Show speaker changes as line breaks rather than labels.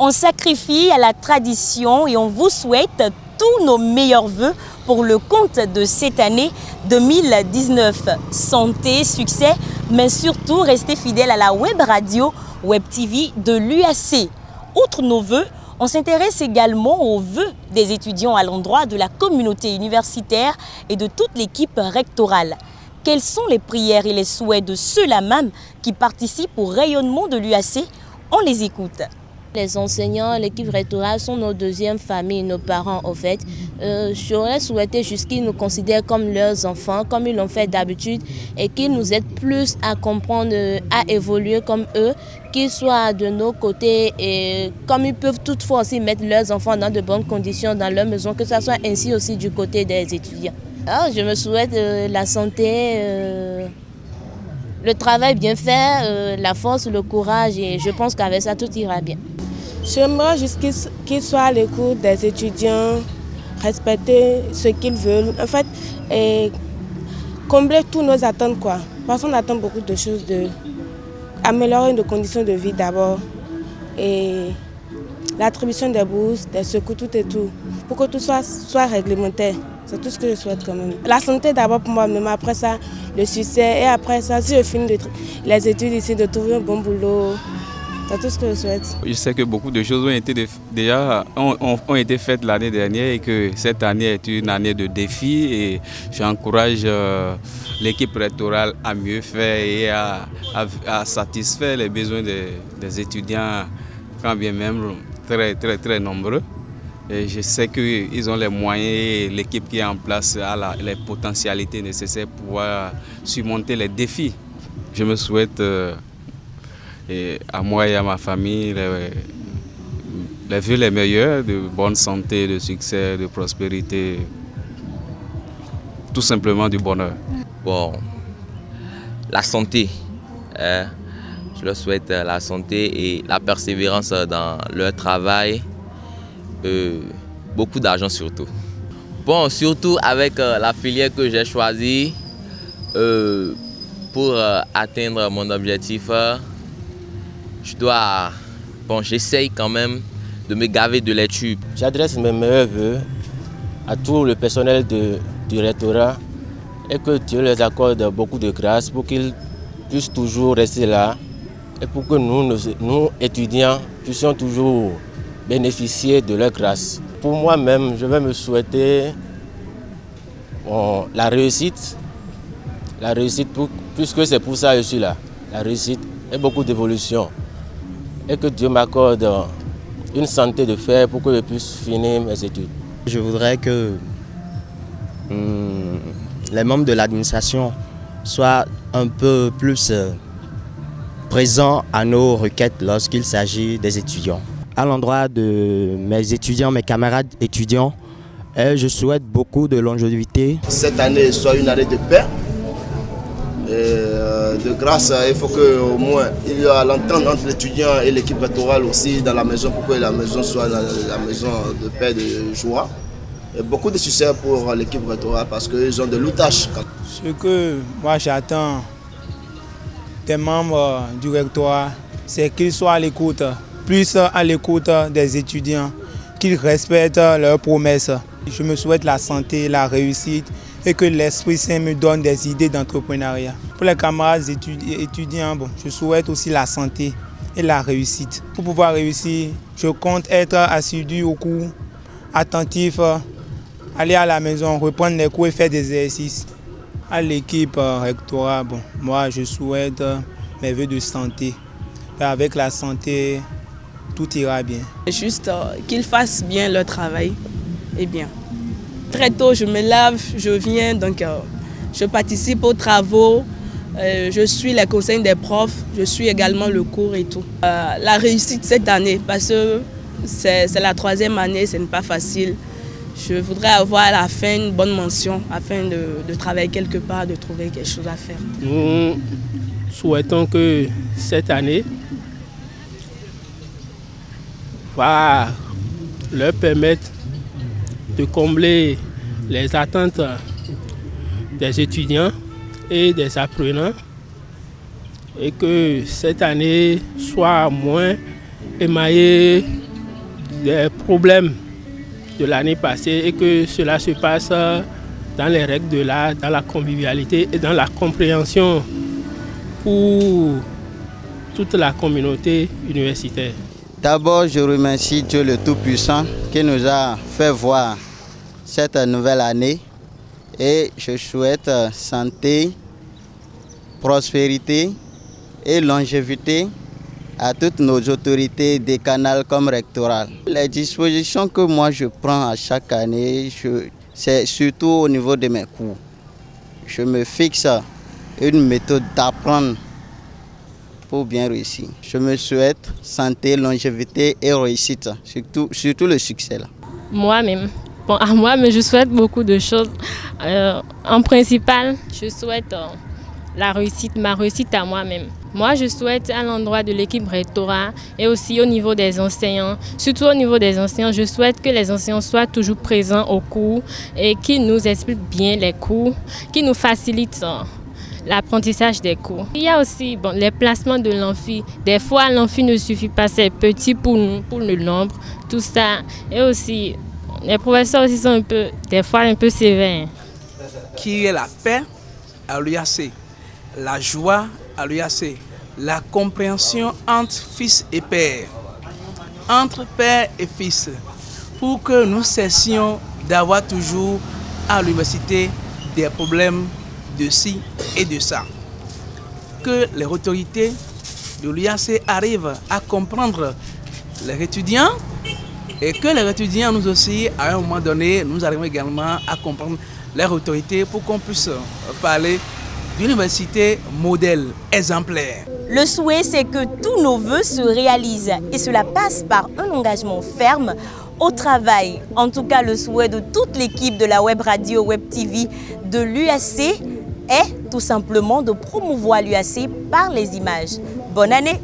On sacrifie à la tradition et on vous souhaite tous nos meilleurs vœux pour le compte de cette année 2019. Santé, succès, mais surtout restez fidèles à la web radio, web TV de l'UAC. Outre nos vœux, on s'intéresse également aux vœux des étudiants à l'endroit de la communauté universitaire et de toute l'équipe rectorale. Quelles sont les prières et les souhaits de ceux-là même qui participent au rayonnement de l'UAC? On les écoute.
Les enseignants, l'équipe rectorale sont nos deuxièmes familles, nos parents au fait. J'aurais souhaité juste qu'ils nous considèrent comme leurs enfants, comme ils l'ont fait d'habitude, et qu'ils nous aident plus à comprendre, à évoluer comme eux, qu'ils soient de nos côtés et comme ils peuvent toutefois aussi mettre leurs enfants dans de bonnes conditions dans leur maison, que ce soit ainsi aussi du côté des étudiants. Alors, je me souhaite la santé, le travail bien fait, la force, le courage, et je pense qu'avec ça tout ira bien.
J'aimerais juste qu'ils soient à l'écoute des étudiants, respecter ce qu'ils veulent, en fait, et combler toutes nos attentes, quoi. Parce qu'on attend beaucoup de choses, améliorer nos conditions de vie d'abord, et l'attribution des bourses, des secours, tout et tout, pour que tout soit réglementaire. C'est tout ce que je souhaite quand même. La santé d'abord pour moi-même, après ça, le succès, et après ça, si je finis les études ici, de trouver un bon boulot. C'est tout ce que je souhaite. Je
sais que beaucoup de choses ont été faites l'année dernière et que cette année est une année de défis et j'encourage l'équipe rectorale à mieux faire et à satisfaire les besoins des étudiants, quand bien même très nombreux. Et je sais qu'ils ont les moyens et l'équipe qui est en place a les potentialités nécessaires pour pouvoir surmonter les défis. Je me souhaite et à moi et à ma famille les vœux les meilleurs, de bonne santé, de succès, de prospérité, tout simplement du bonheur.
Bon, la santé, je leur souhaite la santé et la persévérance dans leur travail, beaucoup d'argent surtout. Bon, surtout avec la filière que j'ai choisie pour atteindre mon objectif. J'essaye quand même de me gaver de l'étude.
J'adresse mes meilleurs vœux à tout le personnel du rectorat et que Dieu les accorde beaucoup de grâce pour qu'ils puissent toujours rester là et pour que nous étudiants, puissions toujours bénéficier de leur grâce. Pour moi-même, je vais me souhaiter la réussite puisque c'est pour ça que je suis là. La réussite et beaucoup d'évolution. Et que Dieu m'accorde une santé de fer pour que je puisse finir mes études.
Je voudrais que les membres de l'administration soient un peu plus présents à nos requêtes lorsqu'il s'agit des étudiants. À l'endroit de mes étudiants, mes camarades étudiants, je souhaite beaucoup de longévité.
Cette année soit une année de paix. De grâce, il faut qu'au moins il y a l'entente entre l'étudiant et l'équipe rectorale aussi dans la maison pour que la maison soit la maison de paix, de joie. Et beaucoup de succès pour l'équipe rectorale parce qu'ils ont de l'outage.
Ce que moi j'attends des membres du rectorat, c'est qu'ils soient à l'écoute, plus à l'écoute des étudiants, qu'ils respectent leurs promesses. Je me souhaite la santé, la réussite, et que l'Esprit Saint me donne des idées d'entrepreneuriat. Pour les camarades étudiants, je souhaite aussi la santé et la réussite. Pour pouvoir réussir, je compte être assidu au cours, attentif, aller à la maison, reprendre les cours et faire des exercices. À l'équipe rectorale, moi je souhaite mes vœux de santé. Et avec la santé, tout ira bien.
Juste qu'ils fassent bien leur travail et bien. Très tôt, je me lave, je viens, donc je participe aux travaux, je suis les conseils des profs, je suis également le cours et tout. La réussite cette année, parce que c'est la 3e année, ce n'est pas facile. Je voudrais avoir à la fin une bonne mention afin de travailler quelque part, de trouver quelque chose à faire.
Nous souhaitons que cette année va leur permettre de combler les attentes des étudiants et des apprenants et que cette année soit moins émaillée des problèmes de l'année passée et que cela se passe dans les règles de l'art, dans la convivialité et dans la compréhension pour toute la communauté universitaire.
D'abord, je remercie Dieu le Tout-Puissant qui nous a fait voir cette nouvelle année et je souhaite santé, prospérité et longévité à toutes nos autorités décanales comme rectorales. Les dispositions que moi je prends à chaque année, c'est surtout au niveau de mes cours. Je me fixe une méthode d'apprendre pour bien réussir. Je me souhaite santé, longévité et réussite, surtout le succès là.
Moi-même, à moi-même, je souhaite beaucoup de choses. En principal, je souhaite la réussite, ma réussite à moi-même. Moi, je souhaite à l'endroit de l'équipe rectorat et aussi au niveau des enseignants, surtout au niveau des enseignants, je souhaite que les enseignants soient toujours présents au cours et qu'ils nous expliquent bien les cours, qu'ils nous facilitent l'apprentissage des cours. Il y a aussi les placements de l'amphi. Des fois, l'amphi ne suffit pas, c'est petit pour nous, pour le nombre, tout ça. Et aussi, les professeurs aussi sont des fois un peu sévères.
Qui est la paix à l'UAC, la joie à l'UAC, la compréhension entre fils et père, entre père et fils, pour que nous cessions d'avoir toujours à l'université des problèmes de ci et de ça. Que les autorités de l'UAC arrivent à comprendre les étudiants et que les étudiants, nous aussi, à un moment donné, nous arrivons également à comprendre les autorités pour qu'on puisse parler d'université modèle exemplaire.
Le souhait, c'est que tous nos vœux se réalisent et cela passe par un engagement ferme au travail. En tout cas, le souhait de toute l'équipe de la Web Radio, Web TV de l'UAC est tout simplement de promouvoir l'UAC par les images. Bonne année!